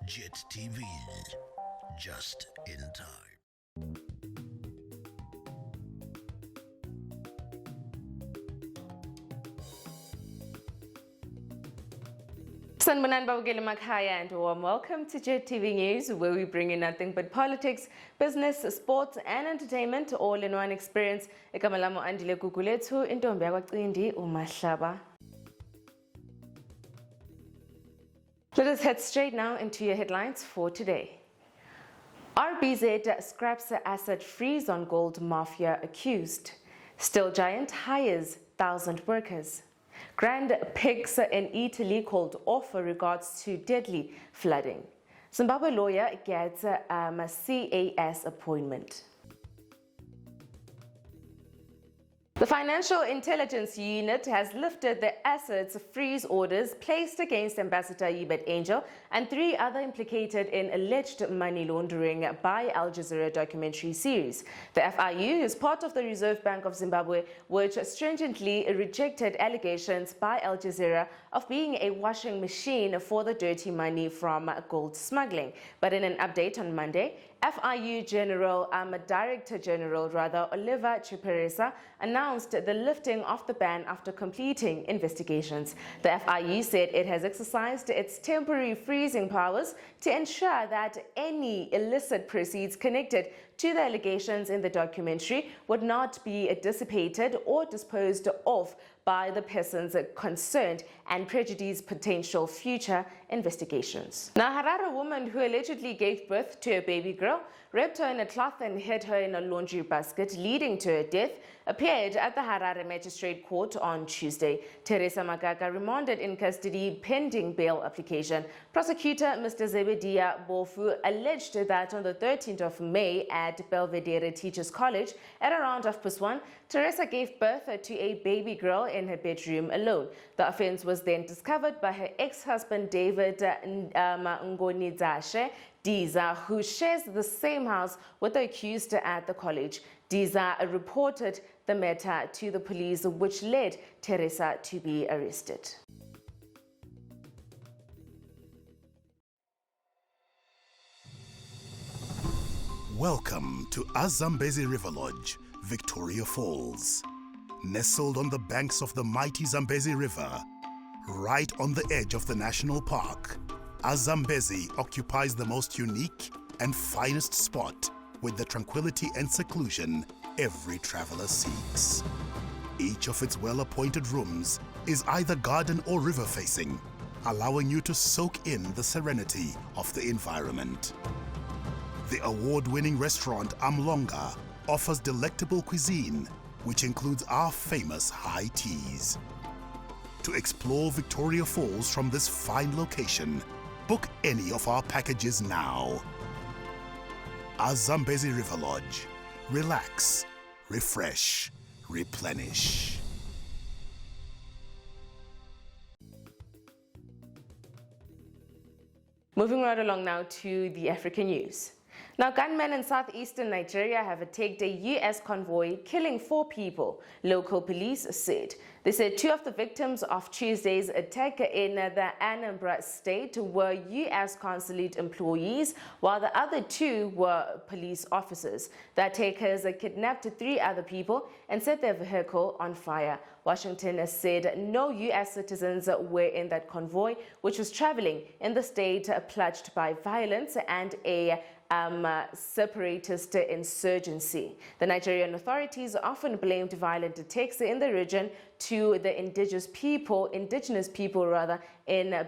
JIT-TV, just in time. Sanbonan Bawugele Makhaya and warm welcome to JIT-TV News, where we bring you nothing but politics, business, sports and entertainment all in one experience. Igama lami Andile Gugulethu, intombi yakwaCindi uMahlaba. Let us head straight now into your headlines for today. RBZ scraps asset freeze on gold mafia accused. Steel giant hires 1,000 workers. Grand pigs in Italy called off regards to deadly flooding. Zimbabwe lawyer gets a CAS appointment. The Financial Intelligence Unit has lifted the assets freeze orders placed against Ambassador Yvette Angel and 3 other implicated in alleged money laundering by Al Jazeera documentary series. The FIU is part of the Reserve Bank of Zimbabwe, which stringently rejected allegations by Al Jazeera of being a washing machine for the dirty money from gold smuggling. But in an update on Monday, FIU Director General Oliver Chiperesa announced the lifting of the ban after completing investigations. The FIU said it has exercised its temporary freezing powers to ensure that any illicit proceeds connected to the allegations in the documentary would not be dissipated or disposed of by the persons concerned and prejudice potential future investigations. Now, Harare woman who allegedly gave birth to a baby girl, wrapped her in a cloth and hid her in a laundry basket, leading to her death, appeared at the Harare Magistrate Court on Tuesday. Teresa Magaga remanded in custody pending bail application. Prosecutor Mr. Zebedia Bofu alleged that on the 13th of May at Belvedere Teachers College at around 1:30, Teresa gave birth to a baby girl in her bedroom alone. The offense was then discovered by her ex-husband David Ngonizashe Diza, who shares the same house with the accused at the college. Diza reported the matter to the police, which led Teresa to be arrested. Welcome to Zambezi River Lodge, Victoria Falls. Nestled on the banks of the mighty Zambezi River, right on the edge of the national park, Zambezi occupies the most unique and finest spot with the tranquility and seclusion every traveler seeks. Each of its well-appointed rooms is either garden or river facing, allowing you to soak in the serenity of the environment. The award-winning restaurant Amlonga offers delectable cuisine, which includes our famous high teas. To explore Victoria Falls from this fine location, book any of our packages now. Zambezi River Lodge. Relax, refresh, replenish. Moving right along now to the African news. Now, gunmen in southeastern Nigeria have attacked a U.S. convoy, killing 4 people, local police said. They said 2 of the victims of Tuesday's attack in the Anambra state were U.S. consulate employees, while the other 2 were police officers. The attackers kidnapped 3 other people and set their vehicle on fire. Washington said no U.S. citizens were in that convoy, which was traveling in the state plagued by violence and a separatist insurgency. The Nigerian authorities often blamed violent attacks in the region to the indigenous people in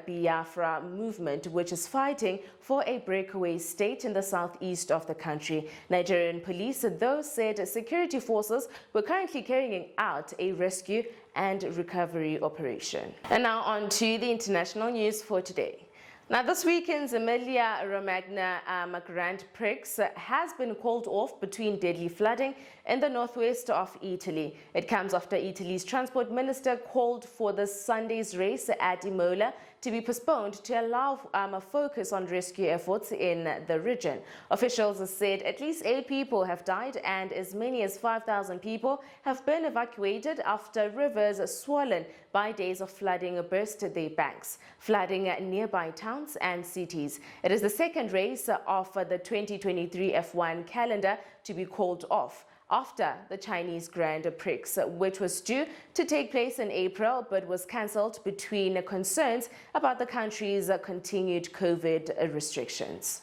Biafra movement, which is fighting for a breakaway state in the southeast of the country. Nigerian police, though, said security forces were currently carrying out a rescue and recovery operation. And now on to the international news for today. Now, this weekend's Emilia-Romagna Grand Prix has been called off between deadly flooding in the northwest of Italy. It comes after Italy's transport minister called for the Sunday's race at Imola to be postponed to allow a focus on rescue efforts in the region. Officials said at least 8 people have died and as many as 5,000 people have been evacuated after rivers swollen by days of flooding burst their banks, flooding nearby towns and cities. It is the second race of the 2023 F1 calendar to be called off after the Chinese Grand Prix, which was due to take place in April but was cancelled between concerns about the country's continued COVID restrictions.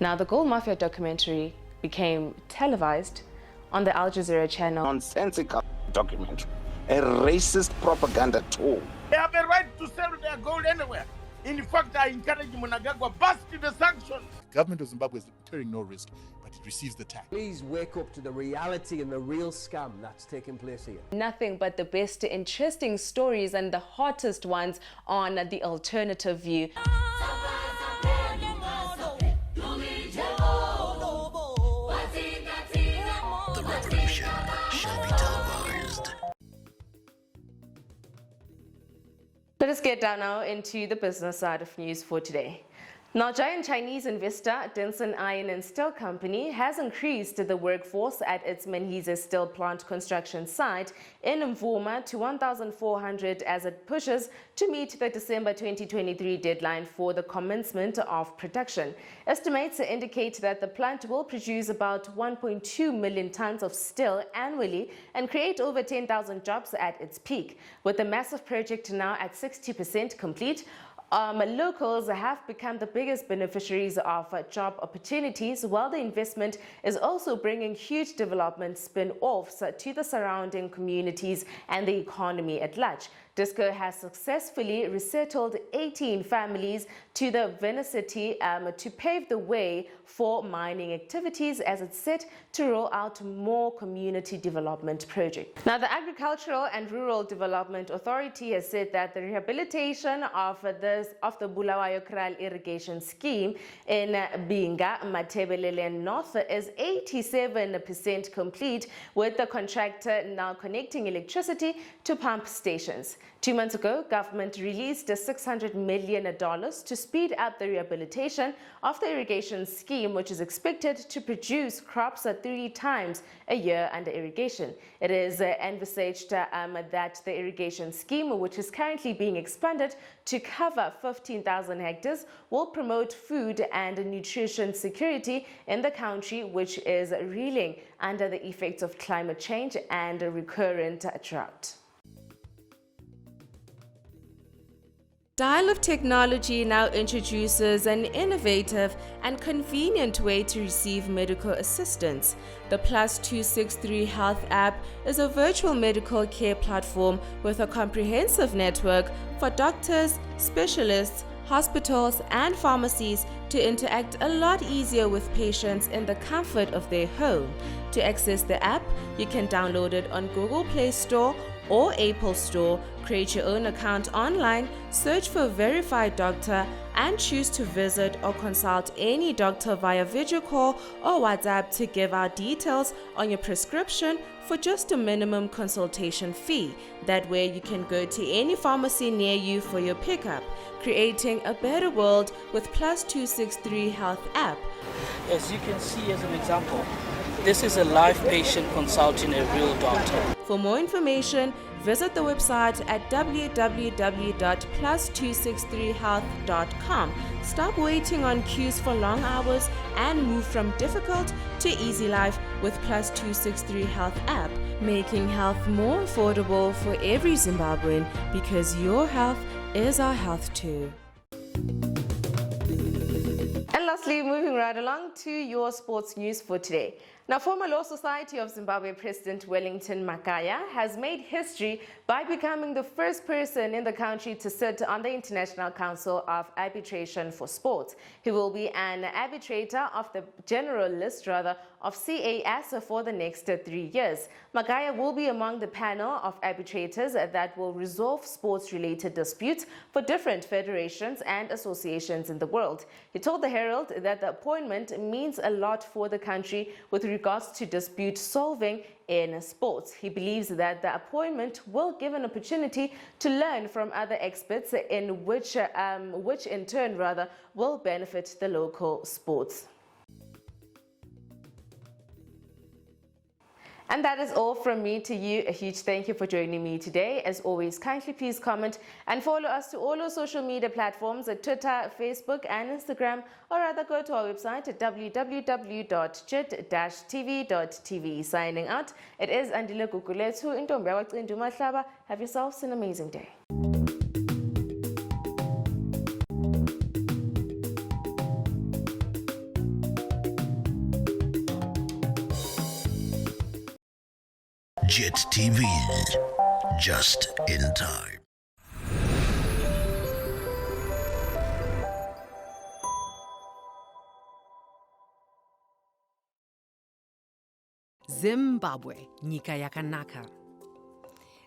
Now, the Gold Mafia documentary became televised on the Al Jazeera channel. Nonsensical documentary, a racist propaganda tool. They have a right to sell their gold anywhere. In fact, I encourage Mnangagwa bust the sanctions. The government of Zimbabwe is incurring no risk, but it receives the tax. Please wake up to the reality and the real scam that's taking place here. Nothing but the best interesting stories and the hottest ones on the alternative view. The revolution shall be televised. Let us get down now into the business side of news for today. Now, giant Chinese investor Denson Iron and Steel Company has increased the workforce at its Manhise steel plant construction site in Mvuma to 1,400 as it pushes to meet the December 2023 deadline for the commencement of production. Estimates indicate that the plant will produce about 1.2 million tons of steel annually and create over 10,000 jobs at its peak. With the massive project now at 60% complete, locals have become the biggest beneficiaries of job opportunities, while the investment is also bringing huge development spin-offs to the surrounding communities and the economy at large. Disco has successfully resettled 18 families to the Venicity to pave the way for mining activities as it's set to roll out more community development projects. Now, the Agricultural and Rural Development Authority has said that the rehabilitation of the Bulawayo Kral irrigation scheme in Binga, Matebelele North is 87% complete, with the contractor now connecting electricity to pump stations. 2 months ago, government released $600 million to speed up the rehabilitation of the irrigation scheme, which is expected to produce crops 3 times a year under irrigation. It is envisaged that the irrigation scheme, which is currently being expanded to cover 15,000 hectares, will promote food and nutrition security in the country, which is reeling under the effects of climate change and recurrent drought. Dial of Technology now introduces an innovative and convenient way to receive medical assistance. The +263 Health app is a virtual medical care platform with a comprehensive network for doctors, specialists, hospitals, and pharmacies to interact a lot easier with patients in the comfort of their home. To access the app, you can download it on Google Play Store or Apple Store, create your own account online, search for a verified doctor, and choose to visit or consult any doctor via video call or WhatsApp to give out details on your prescription for just a minimum consultation fee. That way you can go to any pharmacy near you for your pickup, creating a better world with +263 Health app. As you can see as an example, this is a live patient consulting a real doctor. For more information, visit the website at www.plus263health.com. Stop waiting on queues for long hours and move from difficult to easy life with +263 Health app, making health more affordable for every Zimbabwean, because your health is our health too. And lastly, moving right along to your sports news for today. Now, former Law Society of Zimbabwe President Wellington Makaya has made history by becoming the first person in the country to sit on the International Council of Arbitration for Sports. He will be an arbitrator of the general list, of CAS for the next 3 years. Makaya will be among the panel of arbitrators that will resolve sports-related disputes for different federations and associations in the world. He told the Herald that the appointment means a lot for the country with regards to dispute solving in sports. He believes that the appointment will give an opportunity to learn from other experts, in which in turn will benefit the local sports. And that is all from me to you. A huge thank you for joining me today. As always, kindly please comment and follow us to all our social media platforms at Twitter, Facebook and Instagram, or rather go to our website at www.JIT-TVzw. Signing out, it is Andile Gugulethu in Mahlaba. Have yourselves an amazing day. JIT-TV, just in time. Zimbabwe, Nyika Yakanaka.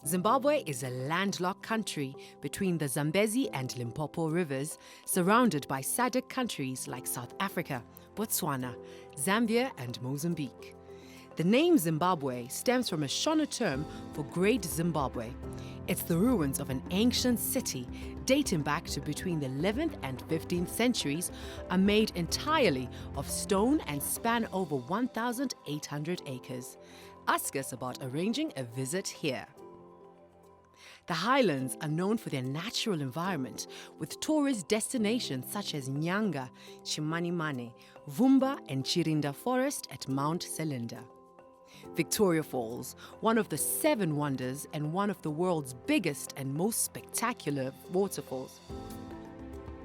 Zimbabwe is a landlocked country between the Zambezi and Limpopo rivers, surrounded by SADC countries like South Africa, Botswana, Zambia and Mozambique. The name Zimbabwe stems from a Shona term for Great Zimbabwe. It's the ruins of an ancient city dating back to between the 11th and 15th centuries, are made entirely of stone and span over 1,800 acres. Ask us about arranging a visit here. The highlands are known for their natural environment, with tourist destinations such as Nyanga, Chimanimane, Vumba and Chirinda Forest at Mount Selinda. Victoria Falls, one of the 7 wonders and one of the world's biggest and most spectacular waterfalls,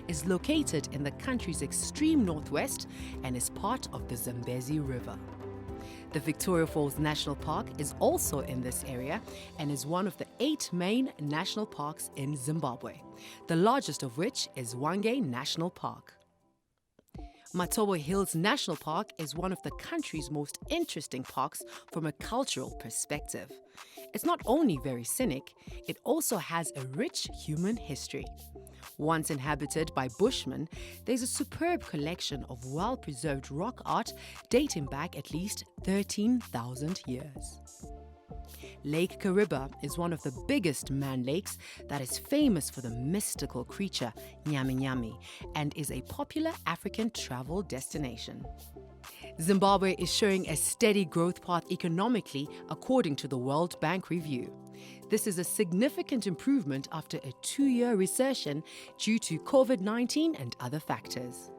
is located in the country's extreme northwest and is part of the Zambezi River. The Victoria Falls National Park is also in this area and is one of the 8 main national parks in Zimbabwe, the largest of which is Hwange National Park. Matobo Hills National Park is one of the country's most interesting parks from a cultural perspective. It's not only very scenic, it also has a rich human history. Once inhabited by Bushmen, there's a superb collection of well-preserved rock art dating back at least 13,000 years. Lake Kariba is one of the biggest man lakes that is famous for the mystical creature Nyami Nyami and is a popular African travel destination. Zimbabwe is showing a steady growth path economically according to the World Bank review. This is a significant improvement after a 2-year recession due to COVID-19 and other factors.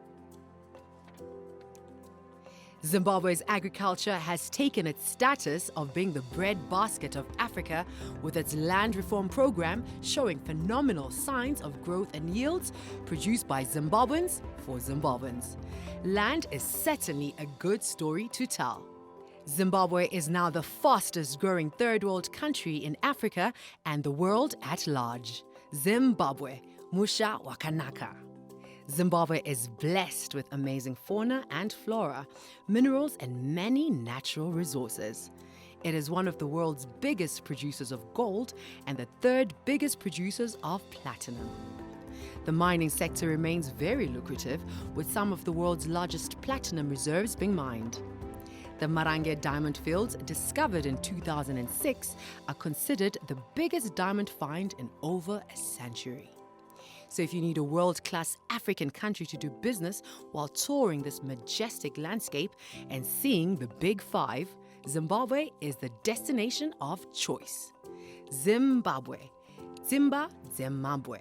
Zimbabwe's agriculture has taken its status of being the breadbasket of Africa, with its land reform program showing phenomenal signs of growth and yields produced by Zimbabweans for Zimbabweans. Land is certainly a good story to tell. Zimbabwe is now the fastest growing third world country in Africa and the world at large. Zimbabwe, Musha Wakanaka. Zimbabwe is blessed with amazing fauna and flora, minerals and many natural resources. It is one of the world's biggest producers of gold and the 3rd biggest producers of platinum. The mining sector remains very lucrative, with some of the world's largest platinum reserves being mined. The Marange diamond fields, discovered in 2006, are considered the biggest diamond find in over a century. So if you need a world-class African country to do business while touring this majestic landscape and seeing the Big 5, Zimbabwe is the destination of choice. Zimbabwe. Zimba Zimbabwe.